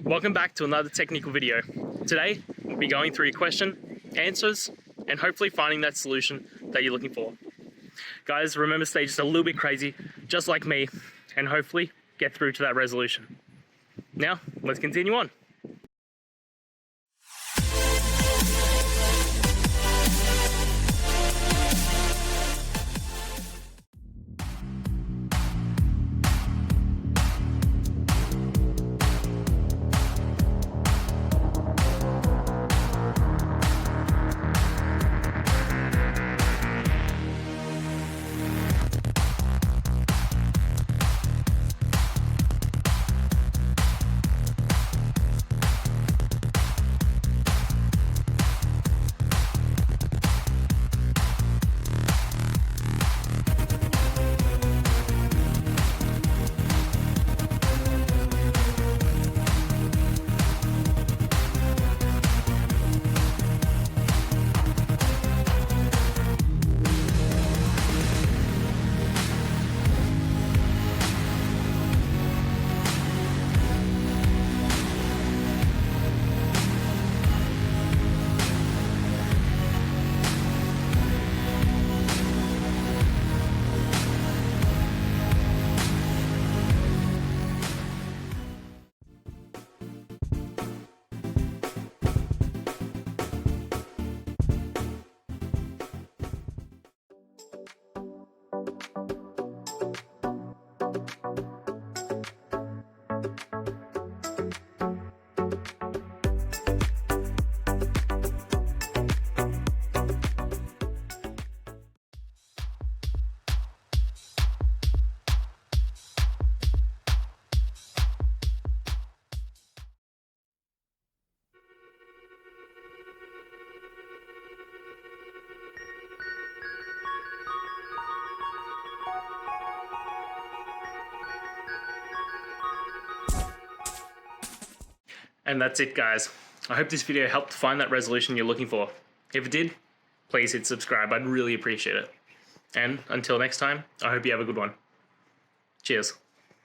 Welcome back to another technical video. Today, we'll be going through your question, answers, and hopefully finding that solution that you're looking for. Guys, remember, stay just a little bit crazy, just like me, and hopefully get through to that resolution. Now, let's continue on. And that's it, guys. I hope this video helped find that resolution you're looking for. If it did, please hit subscribe. I'd really appreciate it. And until next time, I hope you have a good one. Cheers.